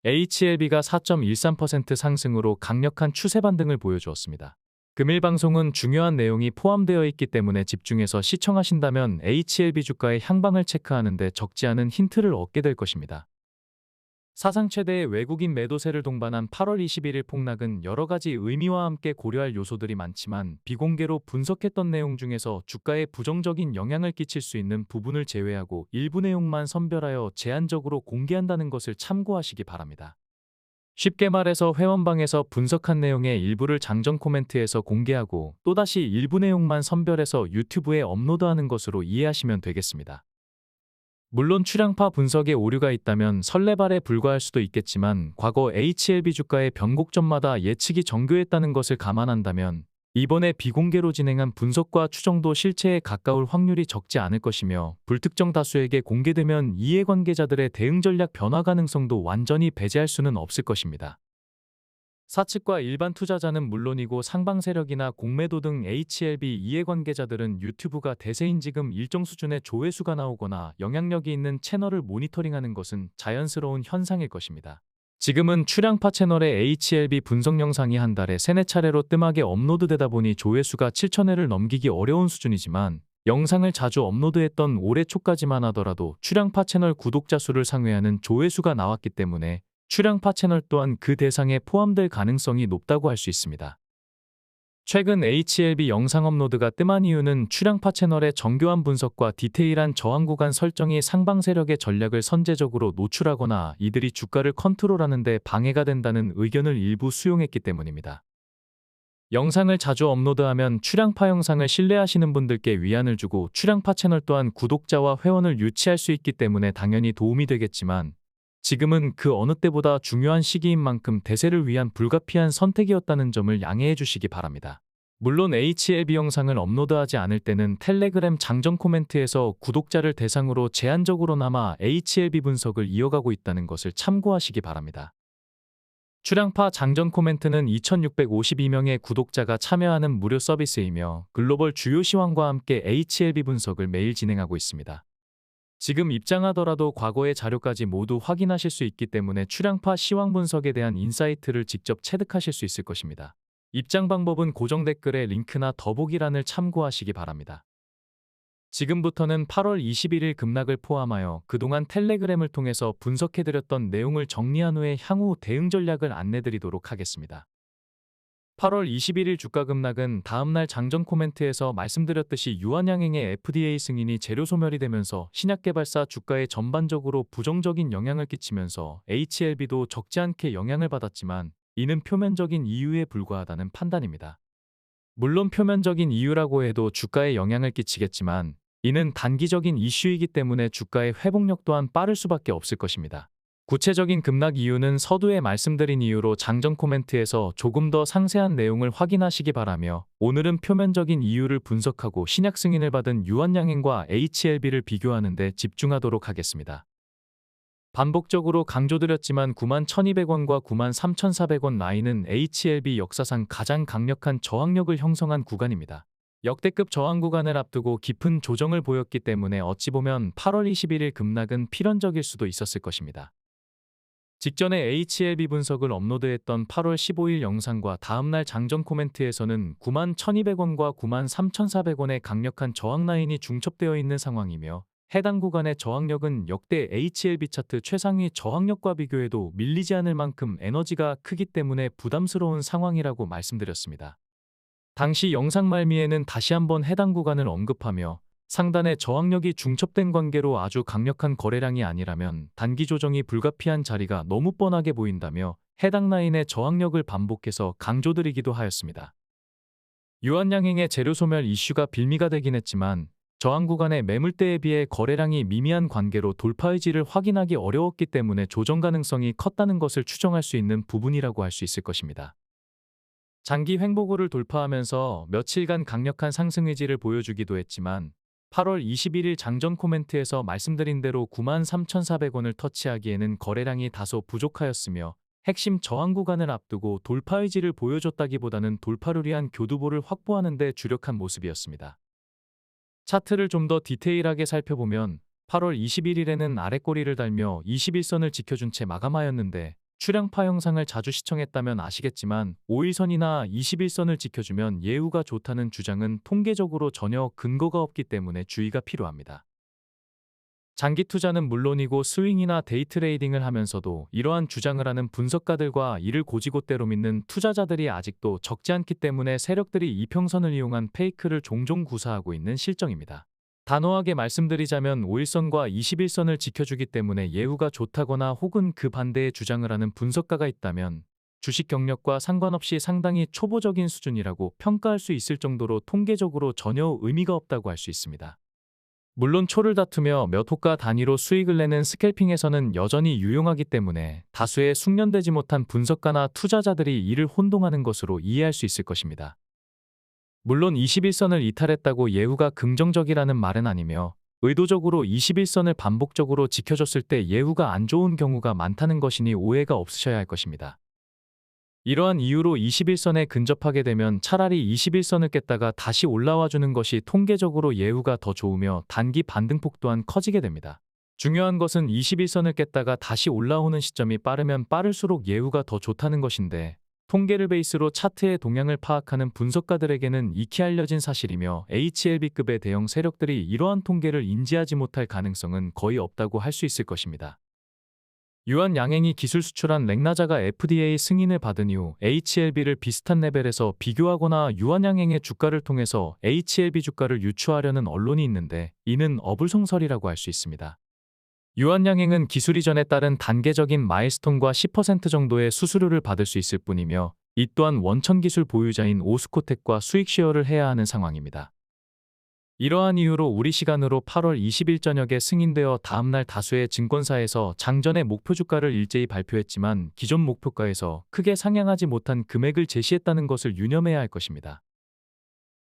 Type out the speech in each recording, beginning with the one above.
HLB가 4.13% 상승으로 강력한 추세 반등을 보여주었습니다. 금일 방송은 중요한 내용이 포함되어 있기 때문에 집중해서 시청하신다면 HLB 주가의 향방을 체크하는 데 적지 않은 힌트를 얻게 될 것입니다. 사상 최대의 외국인 매도세를 동반한 8월 21일 폭락은 여러 가지 의미와 함께 고려할 요소들이 많지만 비공개로 분석했던 내용 중에서 주가에 부정적인 영향을 끼칠 수 있는 부분을 제외하고 일부 내용만 선별하여 제한적으로 공개한다는 것을 참고하시기 바랍니다. 쉽게 말해서 회원방에서 분석한 내용의 일부를 장전 코멘트에서 공개하고 또다시 일부 내용만 선별해서 유튜브에 업로드하는 것으로 이해하시면 되겠습니다. 물론 출향파 분석에 오류가 있다면 설레발에 불과할 수도 있겠지만 과거 HLB 주가의 변곡점마다 예측이 정교했다는 것을 감안한다면 이번에 비공개로 진행한 분석과 추정도 실체에 가까울 확률이 적지 않을 것이며 불특정 다수에게 공개되면 이해관계자들의 대응 전략 변화 가능성도 완전히 배제할 수는 없을 것입니다. 사측과 일반 투자자는 물론이고 상방 세력이나 공매도 등 HLB 이해관계자들은 유튜브가 대세인 지금 일정 수준의 조회수가 나오거나 영향력이 있는 채널을 모니터링하는 것은 자연스러운 현상일 것입니다. 지금은 출향파 채널의 HLB 분석 영상이 한 달에 3-4차례로 뜸하게 업로드되다 보니 조회수가 7,000회를 넘기기 어려운 수준이지만 영상을 자주 업로드했던 올해 초까지만 하더라도 출향파 채널 구독자 수를 상회하는 조회수가 나왔기 때문에 출향파 채널 또한 그 대상에 포함될 가능성이 높다고 할 수 있습니다. 최근 HLB 영상 업로드가 뜸한 이유는 출향파 채널의 정교한 분석과 디테일한 저항 구간 설정이 상방 세력의 전략을 선제적으로 노출하거나 이들이 주가를 컨트롤하는 데 방해가 된다는 의견을 일부 수용했기 때문입니다. 영상을 자주 업로드하면 출향파 영상을 신뢰하시는 분들께 위안을 주고 출향파 채널 또한 구독자와 회원을 유치할 수 있기 때문에 당연히 도움이 되겠지만 지금은 그 어느 때보다 중요한 시기인 만큼 대세를 위한 불가피한 선택이었다는 점을 양해해 주시기 바랍니다. 물론 HLB 영상을 업로드하지 않을 때는 텔레그램 장전 코멘트에서 구독자를 대상으로 제한적으로나마 HLB 분석을 이어가고 있다는 것을 참고하시기 바랍니다. 출향파 장전 코멘트는 2,652명의 구독자가 참여하는 무료 서비스이며 글로벌 주요 시황과 함께 HLB 분석을 매일 진행하고 있습니다. 지금 입장하더라도 과거의 자료까지 모두 확인하실 수 있기 때문에 출향파 시황 분석에 대한 인사이트를 직접 체득하실 수 있을 것입니다. 입장 방법은 고정 댓글에 링크나 더보기란을 참고하시기 바랍니다. 지금부터는 8월 21일 급락을 포함하여 그동안 텔레그램을 통해서 분석해드렸던 내용을 정리한 후에 향후 대응 전략을 안내드리도록 하겠습니다. 8월 21일 주가 급락은 다음날 장전 코멘트에서 말씀드렸듯이 유한양행의 FDA 승인이 재료 소멸이 되면서 신약개발사 주가에 전반적으로 부정적인 영향을 끼치면서 HLB도 적지 않게 영향을 받았지만 이는 표면적인 이유에 불과하다는 판단입니다. 물론 표면적인 이유라고 해도 주가에 영향을 끼치겠지만 이는 단기적인 이슈이기 때문에 주가의 회복력 또한 빠를 수밖에 없을 것입니다. 구체적인 급락 이유는 서두에 말씀드린 이유로 장전 코멘트에서 조금 더 상세한 내용을 확인하시기 바라며 오늘은 표면적인 이유를 분석하고 신약 승인을 받은 유한양행과 HLB를 비교하는 데 집중하도록 하겠습니다. 반복적으로 강조드렸지만 91,200원과 93,400원 라인은 HLB 역사상 가장 강력한 저항력을 형성한 구간입니다. 역대급 저항 구간을 앞두고 깊은 조정을 보였기 때문에 어찌 보면 8월 21일 급락은 필연적일 수도 있었을 것입니다. 직전에 HLB 분석을 업로드했던 8월 15일 영상과 다음날 장전 코멘트에서는 91,200원과 93,400원의 강력한 저항 라인이 중첩되어 있는 상황이며 해당 구간의 저항력은 역대 HLB 차트 최상위 저항력과 비교해도 밀리지 않을 만큼 에너지가 크기 때문에 부담스러운 상황이라고 말씀드렸습니다. 당시 영상 말미에는 다시 한번 해당 구간을 언급하며 상단의 저항력이 중첩된 관계로 아주 강력한 거래량이 아니라면 단기 조정이 불가피한 자리가 너무 뻔하게 보인다며 해당 라인의 저항력을 반복해서 강조드리기도 하였습니다. 유한양행의 재료 소멸 이슈가 빌미가 되긴 했지만 저항 구간의 매물대에 비해 거래량이 미미한 관계로 돌파 의지를 확인하기 어려웠기 때문에 조정 가능성이 컸다는 것을 추정할 수 있는 부분이라고 할 수 있을 것입니다. 장기 횡보고를 돌파하면서 며칠간 강력한 상승 의지를 보여주기도 했지만 8월 21일 장전 코멘트에서 말씀드린 대로 93,400원을 터치하기에는 거래량이 다소 부족하였으며 핵심 저항 구간을 앞두고 돌파 의지를 보여줬다기보다는 돌파를 위한 교두보를 확보하는 데 주력한 모습이었습니다. 차트를 좀 더 디테일하게 살펴보면 8월 21일에는 아랫꼬리를 달며 21선을 지켜준 채 마감하였는데 출량파 영상을 자주 시청했다면 아시겠지만 5일선이나 21선을 지켜주면 예후가 좋다는 주장은 통계적으로 전혀 근거가 없기 때문에 주의가 필요합니다. 장기 투자는 물론이고 스윙이나 데이 트레이딩을 하면서도 이러한 주장을 하는 분석가들과 이를 고지곳대로 믿는 투자자들이 아직도 적지 않기 때문에 세력들이 이평선을 이용한 페이크를 종종 구사하고 있는 실정입니다. 단호하게 말씀드리자면 5일선과 21선을 지켜주기 때문에 예후가 좋다거나 혹은 그 반대의 주장을 하는 분석가가 있다면 주식 경력과 상관없이 상당히 초보적인 수준이라고 평가할 수 있을 정도로 통계적으로 전혀 의미가 없다고 할 수 있습니다. 물론 초를 다투며 몇 호가 단위로 수익을 내는 스캘핑에서는 여전히 유용하기 때문에 다수의 숙련되지 못한 분석가나 투자자들이 이를 혼동하는 것으로 이해할 수 있을 것입니다. 물론 21선을 이탈했다고 예후가 긍정적이라는 말은 아니며 의도적으로 21선을 반복적으로 지켜줬을 때 예후가 안 좋은 경우가 많다는 것이니 오해가 없으셔야 할 것입니다. 이러한 이유로 21선에 근접하게 되면 차라리 21선을 깼다가 다시 올라와 주는 것이 통계적으로 예후가 더 좋으며 단기 반등폭 또한 커지게 됩니다. 중요한 것은 21선을 깼다가 다시 올라오는 시점이 빠르면 빠를수록 예후가 더 좋다는 것인데 통계를 베이스로 차트의 동향을 파악하는 분석가들에게는 익히 알려진 사실이며 HLB급의 대형 세력들이 이러한 통계를 인지하지 못할 가능성은 거의 없다고 할 수 있을 것입니다. 유한양행이 기술 수출한 렉나자가 FDA 승인을 받은 이후 HLB를 비슷한 레벨에서 비교하거나 유한양행의 주가를 통해서 HLB 주가를 유추하려는 언론이 있는데 이는 어불성설이라고 할 수 있습니다. 유한양행은 기술 이전에 따른 단계적인 마일스톤과 10% 정도의 수수료를 받을 수 있을 뿐이며 이 또한 원천 기술 보유자인 오스코텍과 수익 쉐어를 해야 하는 상황입니다. 이러한 이유로 우리 시간으로 8월 20일 저녁에 승인되어 다음날 다수의 증권사에서 장전의 목표 주가를 일제히 발표했지만 기존 목표가에서 크게 상향하지 못한 금액을 제시했다는 것을 유념해야 할 것입니다.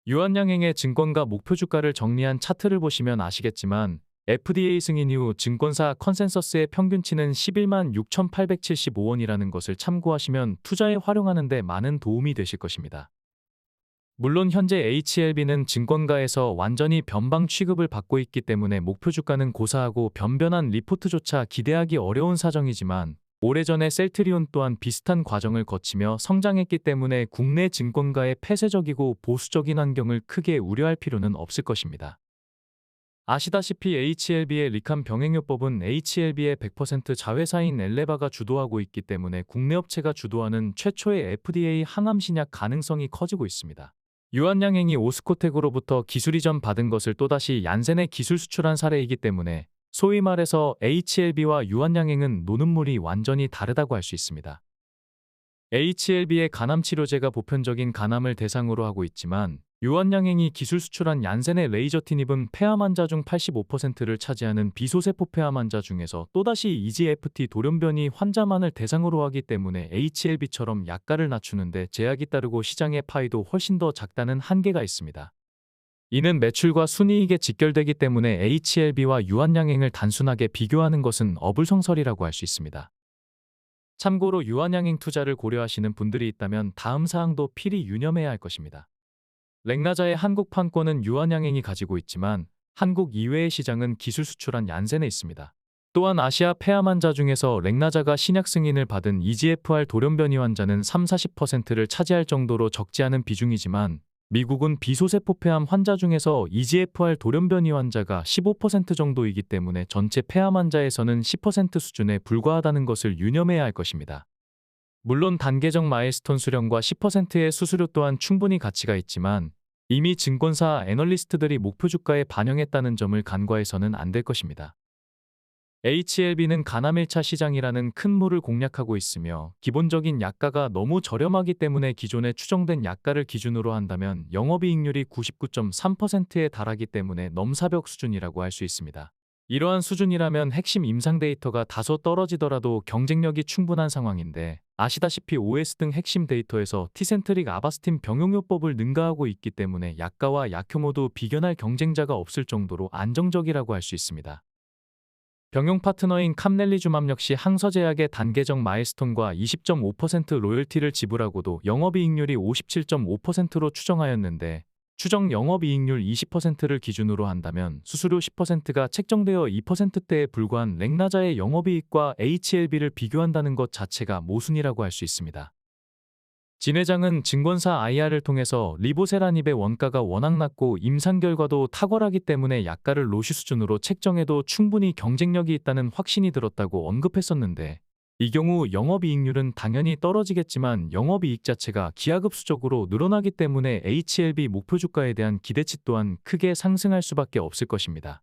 유한양행의 증권가 목표 주가를 정리한 차트를 보시면 아시겠지만 FDA 승인 이후 증권사 컨센서스의 평균치는 11만 6,875원이라는 것을 참고하시면 투자에 활용하는 데 많은 도움이 되실 것입니다. 물론 현재 HLB는 증권가에서 완전히 변방 취급을 받고 있기 때문에 목표 주가는 고사하고 변변한 리포트조차 기대하기 어려운 사정이지만 오래전에 셀트리온 또한 비슷한 과정을 거치며 성장했기 때문에 국내 증권가의 폐쇄적이고 보수적인 환경을 크게 우려할 필요는 없을 것입니다. 아시다시피 HLB의 리캄 병행요법은 HLB의 100% 자회사인 엘레바가 주도하고 있기 때문에 국내 업체가 주도하는 최초의 FDA 항암 신약 가능성이 커지고 있습니다. 유한양행이 오스코텍으로부터 기술 이전 받은 것을 또다시 얀센에 기술 수출한 사례이기 때문에 소위 말해서 HLB와 유한양행은 노는 물이 완전히 다르다고 할 수 있습니다. HLB의 간암 치료제가 보편적인 간암을 대상으로 하고 있지만 유한양행이 기술 수출한 얀센의 레이저티닙은 폐암 환자 중 85%를 차지하는 비소세포 폐암 환자 중에서 또다시 EGFT 돌연변이 환자만을 대상으로 하기 때문에 HLB처럼 약가를 낮추는데 제약이 따르고 시장의 파이도 훨씬 더 작다는 한계가 있습니다. 이는 매출과 순이익에 직결되기 때문에 HLB와 유한양행을 단순하게 비교하는 것은 어불성설이라고 할 수 있습니다. 참고로 유한양행 투자를 고려하시는 분들이 있다면 다음 사항도 필히 유념해야 할 것입니다. 렉나자의 한국 판권은 유한양행이 가지고 있지만 한국 이외의 시장은 기술 수출한 얀센에 있습니다. 또한 아시아 폐암 환자 중에서 렉나자가 신약 승인을 받은 EGFR 돌연변이 환자는 30-40%를 차지할 정도로 적지 않은 비중이지만 미국은 비소세포 폐암 환자 중에서 EGFR 돌연변이 환자가 15% 정도이기 때문에 전체 폐암 환자에서는 10% 수준에 불과하다는 것을 유념해야 할 것입니다. 물론 단계적 마일스톤 수령과 10%의 수수료 또한 충분히 가치가 있지만 이미 증권사 애널리스트들이 목표 주가에 반영했다는 점을 간과해서는 안 될 것입니다. HLB는 간암 1차 시장이라는 큰 물을 공략하고 있으며 기본적인 약가가 너무 저렴하기 때문에 기존에 추정된 약가를 기준으로 한다면 영업이익률이 99.3%에 달하기 때문에 넘사벽 수준이라고 할 수 있습니다. 이러한 수준이라면 핵심 임상 데이터가 다소 떨어지더라도 경쟁력이 충분한 상황인데 아시다시피 OS 등 핵심 데이터에서 티센트릭 아바스틴 병용요법을 능가하고 있기 때문에 약가와 약효 모두 비견할 경쟁자가 없을 정도로 안정적이라고 할 수 있습니다. 병용 파트너인 캄넬리주맘 역시 항서제약의 단계적 마일스톤과 20.5% 로열티를 지불하고도 영업이익률이 57.5%로 추정하였는데 추정 영업이익률 20%를 기준으로 한다면 수수료 10%가 책정되어 2%대에 불과한 렉나자의 영업이익과 HLB를 비교한다는 것 자체가 모순이라고 할 수 있습니다. 진 회장은 증권사 IR을 통해서 리보세라닙의 원가가 워낙 낮고 임상 결과도 탁월하기 때문에 약가를 로시 수준으로 책정해도 충분히 경쟁력이 있다는 확신이 들었다고 언급했었는데, 이 경우 영업이익률은 당연히 떨어지겠지만 영업이익 자체가 기하급수적으로 늘어나기 때문에 HLB 목표 주가에 대한 기대치 또한 크게 상승할 수밖에 없을 것입니다.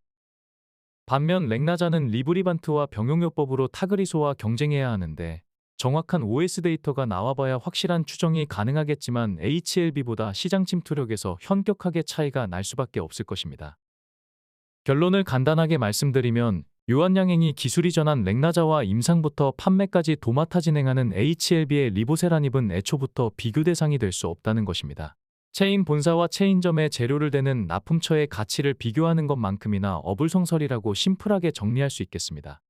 반면 렉나자는 리브리반트와 병용요법으로 타그리소와 경쟁해야 하는데, 정확한 OS 데이터가 나와봐야 확실한 추정이 가능하겠지만 HLB보다 시장 침투력에서 현격하게 차이가 날 수밖에 없을 것입니다. 결론을 간단하게 말씀드리면 유한양행이 기술 이전한 렉나자와 임상부터 판매까지 도맡아 진행하는 HLB의 리보세라닙은 애초부터 비교 대상이 될 수 없다는 것입니다. 체인 본사와 체인점에 재료를 대는 납품처의 가치를 비교하는 것만큼이나 어불성설이라고 심플하게 정리할 수 있겠습니다.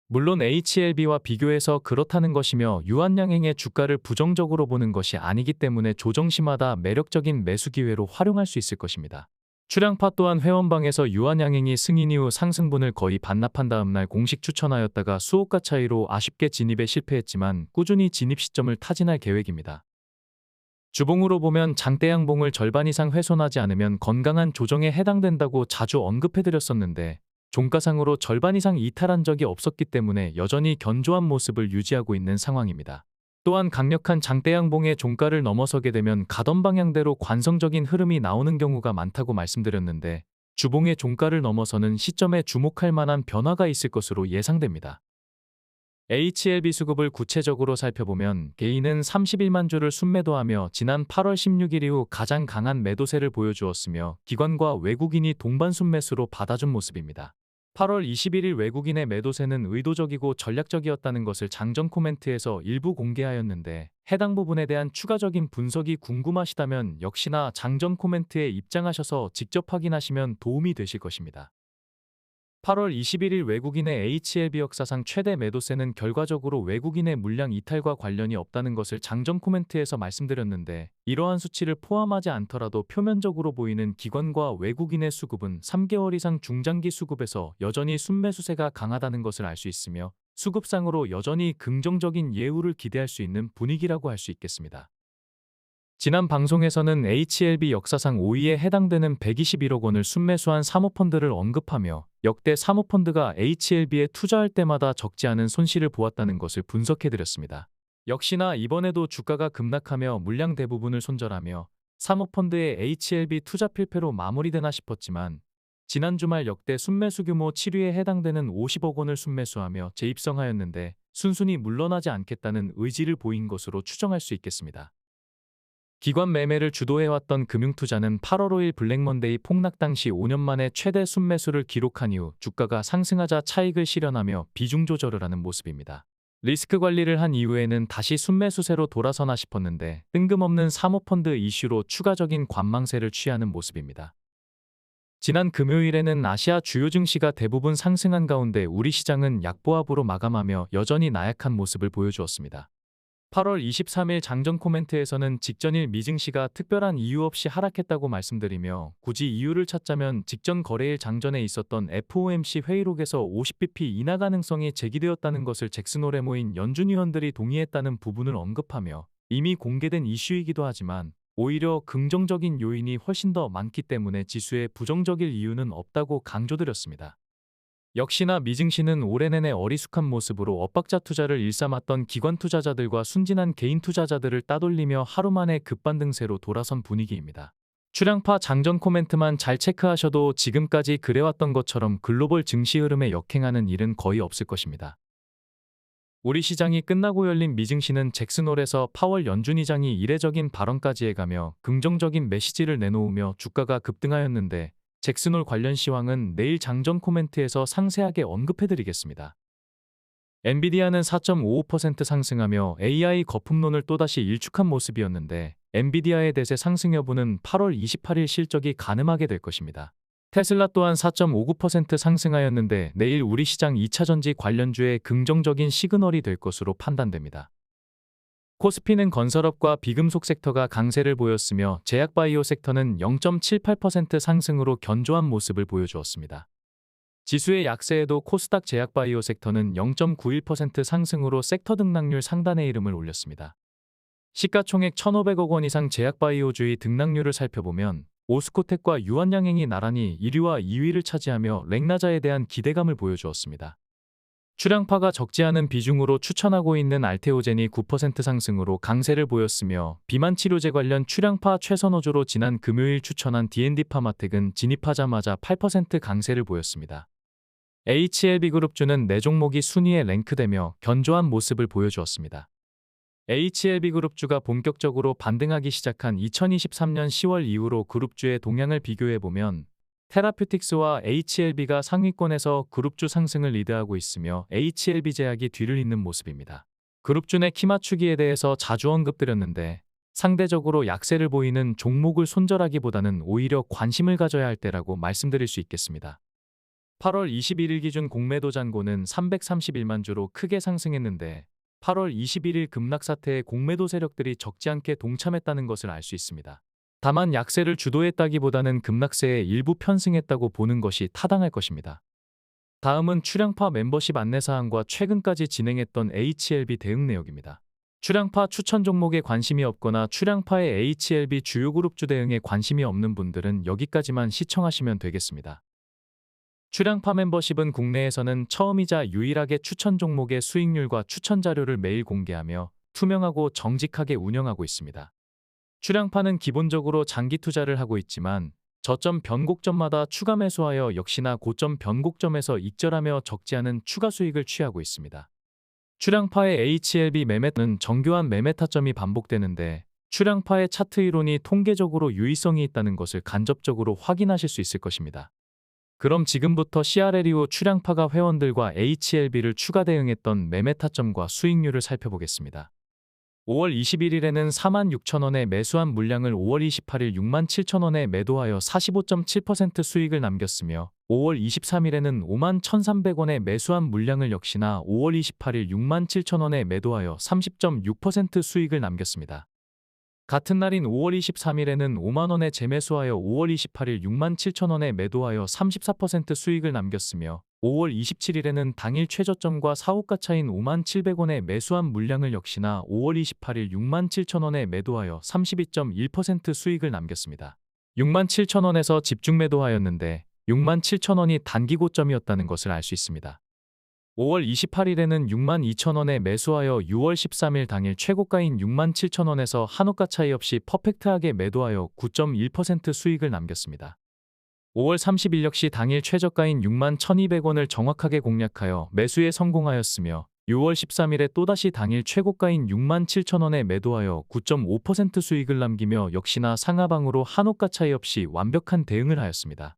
물론 HLB와 비교해서 그렇다는 것이며 유한양행의 주가를 부정적으로 보는 것이 아니기 때문에 조정시마다 매력적인 매수 기회로 활용할 수 있을 것입니다. 출양파 또한 회원방에서 유한양행이 승인 이후 상승분을 거의 반납한 다음 날 공식 추천하였다가 수호가 차이로 아쉽게 진입에 실패했지만 꾸준히 진입 시점을 타진할 계획입니다. 주봉으로 보면 장대 양봉을 절반 이상 훼손하지 않으면 건강한 조정에 해당된다고 자주 언급해드렸었는데, 종가상으로 절반 이상 이탈한 적이 없었기 때문에 여전히 견조한 모습을 유지하고 있는 상황입니다. 또한 강력한 장대 양봉의 종가를 넘어서게 되면 가던 방향대로 관성적인 흐름이 나오는 경우가 많다고 말씀드렸는데, 주봉의 종가를 넘어서는 시점에 주목할 만한 변화가 있을 것으로 예상됩니다. HLB 수급을 구체적으로 살펴보면 개인은 31만 주를 순매도하며 지난 8월 16일 이후 가장 강한 매도세를 보여주었으며 기관과 외국인이 동반 순매수로 받아준 모습입니다. 8월 21일 외국인의 매도세는 의도적이고 전략적이었다는 것을 장전 코멘트에서 일부 공개하였는데, 해당 부분에 대한 추가적인 분석이 궁금하시다면 역시나 장전 코멘트에 입장하셔서 직접 확인하시면 도움이 되실 것입니다. 8월 21일 외국인의 HLB 역사상 최대 매도세는 결과적으로 외국인의 물량 이탈과 관련이 없다는 것을 장전 코멘트에서 말씀드렸는데, 이러한 수치를 포함하지 않더라도 표면적으로 보이는 기관과 외국인의 수급은 3개월 이상 중장기 수급에서 여전히 순매수세가 강하다는 것을 알 수 있으며, 수급상으로 여전히 긍정적인 예우를 기대할 수 있는 분위기라고 할 수 있겠습니다. 지난 방송에서는 HLB 역사상 5위에 해당되는 121억 원을 순매수한 사모펀드를 언급하며 역대 사모펀드가 HLB에 투자할 때마다 적지 않은 손실을 보았다는 것을 분석해드렸습니다. 역시나 이번에도 주가가 급락하며 물량 대부분을 손절하며 사모펀드의 HLB 투자 필패로 마무리되나 싶었지만, 지난 주말 역대 순매수 규모 7위에 해당되는 50억 원을 순매수하며 재입성하였는데 순순히 물러나지 않겠다는 의지를 보인 것으로 추정할 수 있겠습니다. 기관 매매를 주도해왔던 금융투자는 8월 5일 블랙먼데이 폭락 당시 5년 만에 최대 순매수를 기록한 이후 주가가 상승하자 차익을 실현하며 비중 조절을 하는 모습입니다. 리스크 관리를 한 이후에는 다시 순매수세로 돌아서나 싶었는데 뜬금없는 사모펀드 이슈로 추가적인 관망세를 취하는 모습입니다. 지난 금요일에는 아시아 주요 증시가 대부분 상승한 가운데 우리 시장은 약보합으로 마감하며 여전히 나약한 모습을 보여주었습니다. 8월 23일 장전 코멘트에서는 직전일 미증시가 특별한 이유 없이 하락했다고 말씀드리며, 굳이 이유를 찾자면 직전 거래일 장전에 있었던 FOMC 회의록에서 50bp 인하 가능성이 제기되었다는 것을 잭슨홀에 모인 연준 위원들이 동의했다는 부분을 언급하며, 이미 공개된 이슈이기도 하지만 오히려 긍정적인 요인이 훨씬 더 많기 때문에 지수에 부정적일 이유는 없다고 강조드렸습니다. 역시나 미증시는 올해 내내 어리숙한 모습으로 엇박자 투자를 일삼았던 기관 투자자들과 순진한 개인 투자자들을 따돌리며 하루 만에 급반등세로 돌아선 분위기입니다. 출양파 장전 코멘트만 잘 체크하셔도 지금까지 그래왔던 것처럼 글로벌 증시 흐름에 역행하는 일은 거의 없을 것입니다. 우리 시장이 끝나고 열린 미증시는 잭슨홀에서 파월 연준 의장이 이례적인 발언까지 해가며 긍정적인 메시지를 내놓으며 주가가 급등하였는데, 잭슨홀 관련 시황은 내일 장전 코멘트에서 상세하게 언급해드리겠습니다. 엔비디아는 4.55% 상승하며 AI 거품론을 또다시 일축한 모습이었는데, 엔비디아의 대세 상승 여부는 8월 28일 실적이 가늠하게 될 것입니다. 테슬라 또한 4.59% 상승하였는데 내일 우리 시장 2차전지 관련주의 긍정적인 시그널이 될 것으로 판단됩니다. 코스피는 건설업과 비금속 섹터가 강세를 보였으며 제약바이오 섹터는 0.78% 상승으로 견조한 모습을 보여주었습니다. 지수의 약세에도 코스닥 제약바이오 섹터는 0.91% 상승으로 sek터 등락률 상단에 이름을 올렸습니다. 시가총액 1,500억 원 이상 제약바이오주의 등락률을 살펴보면 오스코텍과 유한양행이 나란히 1위와 2위를 차지하며 렉나자에 대한 기대감을 보여주었습니다. 출향파가 적지 않은 비중으로 추천하고 있는 알테오젠이 9% 상승으로 강세를 보였으며 비만 치료제 관련 출향파 최선호주로 지난 금요일 추천한 D&D 파마텍은 진입하자마자 8% 강세를 보였습니다. HLB그룹주는 4종목이 순위에 랭크되며 견조한 모습을 보여주었습니다. HLB그룹주가 본격적으로 반등하기 시작한 2023년 10월 이후로 그룹주의 동향을 비교해보면 테라퓨틱스와 HLB가 상위권에서 그룹주 상승을 리드하고 있으며 HLB제약이 뒤를 잇는 모습입니다. 그룹주 내 키맞추기에 대해서 자주 언급드렸는데 상대적으로 약세를 보이는 종목을 손절하기보다는 오히려 관심을 가져야 할 때라고 말씀드릴 수 있겠습니다. 8월 21일 기준 공매도 잔고는 331만 주로 크게 상승했는데 8월 21일 급락 사태에 공매도 세력들이 적지 않게 동참했다는 것을 알 수 있습니다. 다만 약세를 주도했다기보다는 급락세에 일부 편승했다고 보는 것이 타당할 것입니다. 다음은 출향파 멤버십 안내사항과 최근까지 진행했던 HLB 대응 내역입니다. 출향파 추천 종목에 관심이 없거나 출향파의 HLB 주요 그룹주 대응에 관심이 없는 분들은 여기까지만 시청하시면 되겠습니다. 출향파 멤버십은 국내에서는 처음이자 유일하게 추천 종목의 수익률과 추천 자료를 매일 공개하며 투명하고 정직하게 운영하고 있습니다. 출향파는 기본적으로 장기 투자를 하고 있지만 저점 변곡점마다 추가 매수하여 역시나 고점 변곡점에서 익절하며 적지 않은 추가 수익을 취하고 있습니다. 출향파의 HLB 매매는 정교한 매매 타점이 반복되는데 출향파의 차트 이론이 통계적으로 유의성이 있다는 것을 간접적으로 확인하실 수 있을 것입니다. 그럼 지금부터 CRL 이후 출향파가 회원들과 HLB를 추가 대응했던 매매 타점과 수익률을 살펴보겠습니다. 5월 21일에는 46,000원에 매수한 물량을 5월 28일 67,000원에 매도하여 45.7% 수익을 남겼으며 5월 23일에는 51,300원에 매수한 물량을 역시나 5월 28일 67,000원에 매도하여 30.6% 수익을 남겼습니다. 같은 날인 5월 23일에는 5만원에 재매수하여 5월 28일 67,000원에 매도하여 34% 수익을 남겼으며 5월 27일에는 당일 최저점과 사호가 차인 57,000원에 매수한 물량을 역시나 5월 28일 67,000원에 매도하여 32.1% 수익을 남겼습니다. 67,000원에서 집중 매도하였는데 67,000원이 단기 고점이었다는 것을 알 수 있습니다. 5월 28일에는 62,000원에 매수하여 6월 13일 당일 최고가인 67,000원에서 한호가 차이 없이 퍼펙트하게 매도하여 9.1% 수익을 남겼습니다. 5월 30일 역시 당일 최저가인 61,200원을 정확하게 공략하여 매수에 성공하였으며 6월 13일에 또다시 당일 최고가인 67,000원에 매도하여 9.5% 수익을 남기며 역시나 상하방으로 한호가 차이 없이 완벽한 대응을 하였습니다.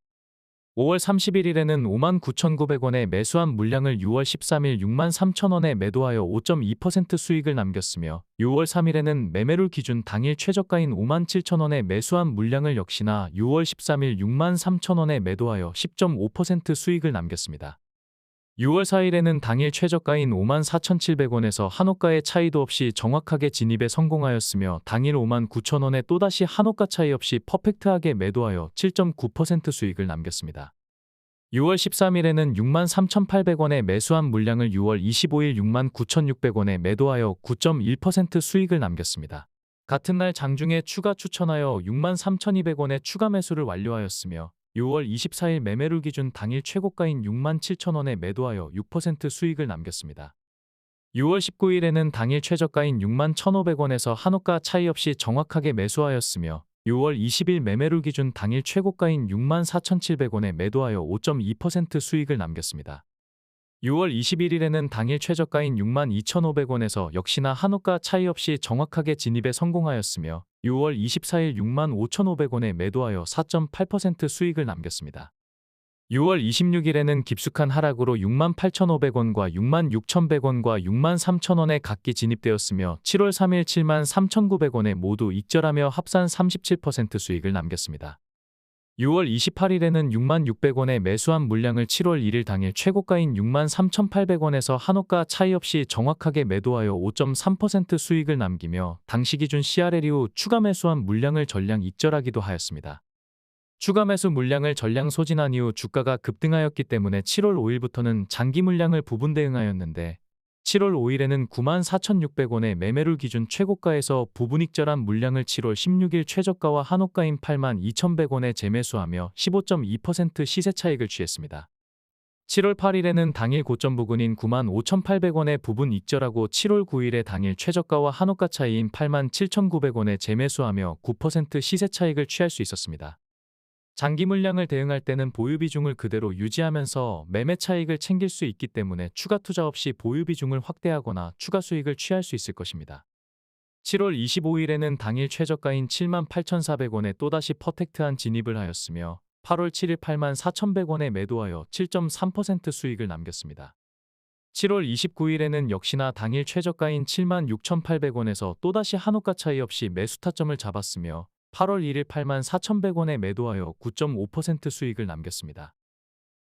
5월 31일에는 59,900원에 매수한 물량을 6월 13일 63,000원에 매도하여 5.2% 수익을 남겼으며 6월 3일에는 매매룰 기준 당일 최저가인 57,000원에 매수한 물량을 역시나 6월 13일 63,000원에 매도하여 10.5% 수익을 남겼습니다. 6월 4일에는 당일 최저가인 54,700원에서 한호가의 차이도 없이 정확하게 진입에 성공하였으며 당일 59,000원에 또다시 한호가 차이 없이 퍼펙트하게 매도하여 7.9% 수익을 남겼습니다. 6월 13일에는 63,800원에 매수한 물량을 6월 25일 69,600원에 매도하여 9.1% 수익을 남겼습니다. 같은 날 장중에 추가 추천하여 63,200원에 추가 매수를 완료하였으며 6월 24일 매매룰 기준 당일 최고가인 67,000원에 매도하여 6% 수익을 남겼습니다. 6월 19일에는 당일 최저가인 61,500원에서 한호가 차이 없이 정확하게 매수하였으며 6월 20일 매매룰 기준 당일 최고가인 64,700원에 매도하여 5.2% 수익을 남겼습니다. 6월 21일에는 당일 최저가인 62,500원에서 역시나 한호가 차이 없이 정확하게 진입에 성공하였으며 6월 24일 65,500원에 매도하여 4.8% 수익을 남겼습니다. 6월 26일에는 깊숙한 하락으로 68,500원과 66,100원과 63,000원에 각기 진입되었으며 7월 3일 73,900원에 모두 익절하며 합산 37% 수익을 남겼습니다. 6월 28일에는 66,600원에 매수한 물량을 7월 1일 당일 최고가인 63,800원에서 한호가 차이 없이 정확하게 매도하여 5.3% 수익을 남기며 당시 기준 CRL 이후 추가 매수한 물량을 전량 익절하기도 하였습니다. 추가 매수 물량을 전량 소진한 이후 주가가 급등하였기 때문에 7월 5일부터는 장기 물량을 부분 대응하였는데 7월 5일에는 94,600원의 매매룰 기준 최고가에서 부분 익절한 물량을 7월 16일 최저가와 한호가인 82,100원에 재매수하며 15.2% 시세 차익을 취했습니다. 7월 8일에는 당일 고점 부근인 95,800원에 부분 익절하고 7월 9일에 당일 최저가와 한호가 차이인 87,900원에 재매수하며 9% 시세 차익을 취할 수 있었습니다. 장기 물량을 대응할 때는 보유 비중을 그대로 유지하면서 매매 차익을 챙길 수 있기 때문에 추가 투자 없이 보유 비중을 확대하거나 추가 수익을 취할 수 있을 것입니다. 7월 25일에는 당일 최저가인 78,400원에 또다시 퍼펙트한 진입을 하였으며 8월 7일 84,100원에 매도하여 7.3% 수익을 남겼습니다. 7월 29일에는 역시나 당일 최저가인 76,800원에서 또다시 한호가 차이 없이 매수 타점을 잡았으며 8월 1일 84,100원에 매도하여 9.5% 수익을 남겼습니다.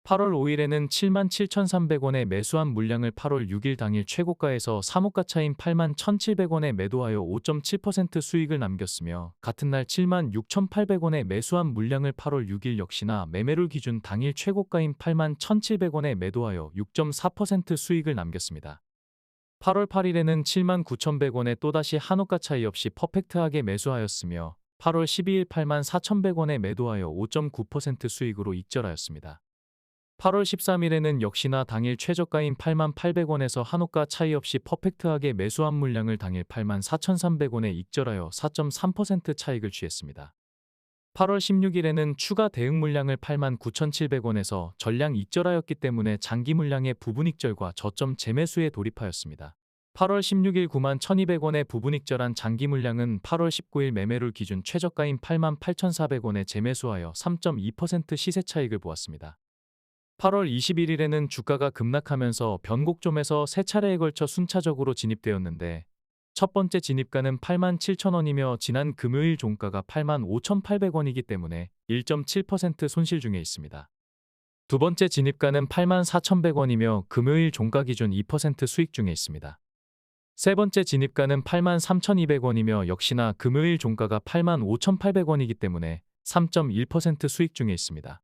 8월 5일에는 77,300원에 매수한 물량을 8월 6일 당일 최고가에서 3호가 차인 81,700원에 매도하여 5.7% 수익을 남겼으며 같은 날 76,800원에 매수한 물량을 8월 6일 역시나 매매룰 기준 당일 최고가인 81,700원에 매도하여 6.4% 수익을 남겼습니다. 8월 8일에는 79,100원에 또다시 한호가 차이 없이 퍼펙트하게 매수하였으며 8월 12일 84,100원에 매도하여 5.9% 수익으로 익절하였습니다. 8월 13일에는 역시나 당일 최저가인 88,100원에서 한호가 차이 없이 퍼펙트하게 매수한 물량을 당일 84,300원에 익절하여 4.3% 차익을 취했습니다. 8월 16일에는 추가 대응 물량을 89,700원에서 전량 익절하였기 때문에 장기 물량의 부분 익절과 저점 재매수에 돌입하였습니다. 8월 16일 91,200원에 부분 익절한 장기 물량은 8월 19일 매매룰 기준 최저가인 88,400원에 재매수하여 3.2% 시세 차익을 보았습니다. 8월 21일에는 주가가 급락하면서 변곡점에서 세 차례에 걸쳐 순차적으로 진입되었는데 첫 번째 진입가는 87,000원이며 지난 금요일 종가가 85,800원이기 때문에 1.7% 손실 중에 있습니다. 두 번째 진입가는 84,100원이며 금요일 종가 기준 2% 수익 중에 있습니다. 세 번째 진입가는 83,200원이며 역시나 금요일 종가가 85,800원이기 때문에 3.1% 수익 중에 있습니다.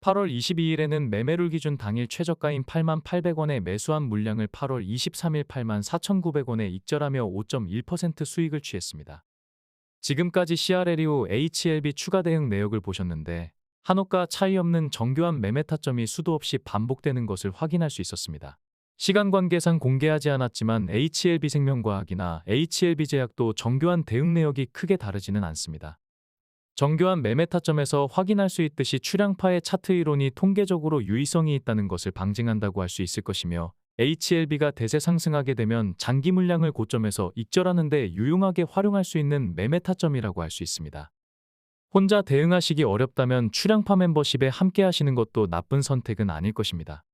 8월 22일에는 매매룰 기준 당일 최저가인 88,000원에 매수한 물량을 8월 23일 84,900원에 익절하며 5.1% 수익을 취했습니다. 지금까지 CRL 이후 HLB 추가 대응 내역을 보셨는데 한호가 차이 없는 정교한 매매 타점이 수도 없이 반복되는 것을 확인할 수 있었습니다. 시간 관계상 공개하지 않았지만 HLB생명과학이나 HLB제약도 정교한 대응 내역이 크게 다르지는 않습니다. 정교한 매매 타점에서 확인할 수 있듯이 출량파의 차트 이론이 통계적으로 유의성이 있다는 것을 방증한다고 할 수 있을 것이며 HLB가 대세 상승하게 되면 장기 물량을 고점에서 익절하는 데 유용하게 활용할 수 있는 매매 타점이라고 할 수 있습니다. 혼자 대응하시기 어렵다면 출량파 멤버십에 함께 하시는 것도 나쁜 선택은 아닐 것입니다.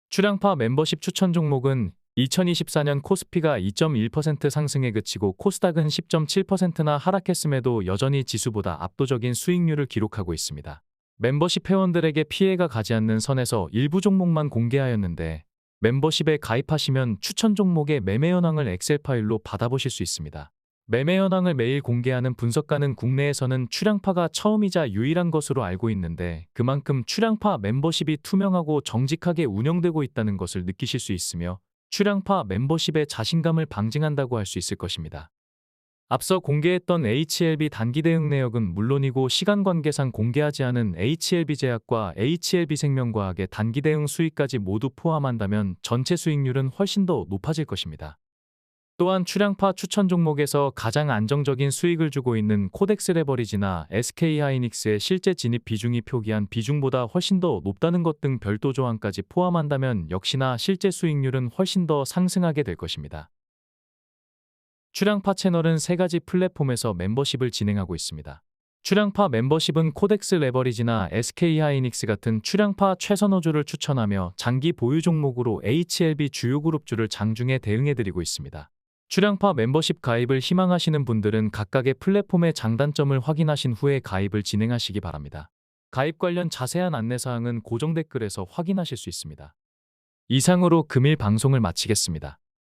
출량파 멤버십 추천 종목은 2024년 코스피가 2.1% 상승에 그치고 코스닥은 10.7%나 하락했음에도 여전히 지수보다 압도적인 수익률을 기록하고 있습니다. 멤버십 회원들에게 피해가 가지 않는 선에서 일부 종목만 공개하였는데 멤버십에 가입하시면 추천 종목의 매매 현황을 엑셀 파일로 받아보실 수 있습니다. 매매 현황을 매일 공개하는 분석가는 국내에서는 출량파가 처음이자 유일한 것으로 알고 있는데 그만큼 출량파 멤버십이 투명하고 정직하게 운영되고 있다는 것을 느끼실 수 있으며 출량파 멤버십의 자신감을 방증한다고 할 수 있을 것입니다. 앞서 공개했던 HLB 단기 대응 내역은 물론이고 시간 관계상 공개하지 않은 HLB제약과 HLB생명과학의 단기 대응 수익까지 모두 포함한다면 전체 수익률은 훨씬 더 높아질 것입니다. 또한 출량파 추천 종목에서 가장 안정적인 수익을 주고 있는 코덱스 레버리지나 SK하이닉스의 실제 진입 비중이 표기한 비중보다 훨씬 더 높다는 것 등 별도 조항까지 포함한다면 역시나 실제 수익률은 훨씬 더 상승하게 될 것입니다. 출량파 채널은 세 가지 플랫폼에서 멤버십을 진행하고 있습니다. 출량파 멤버십은 코덱스 레버리지나 SK하이닉스 같은 출량파 최선호주를 추천하며 장기 보유 종목으로 HLB 주요 그룹주를 장중에 대응해드리고 있습니다. 출량파 멤버십 가입을 희망하시는 분들은 각각의 플랫폼의 장단점을 확인하신 후에 가입을 진행하시기 바랍니다. 가입 관련 자세한 안내사항은 고정 댓글에서 확인하실 수 있습니다. 이상으로 금일 방송을 마치겠습니다.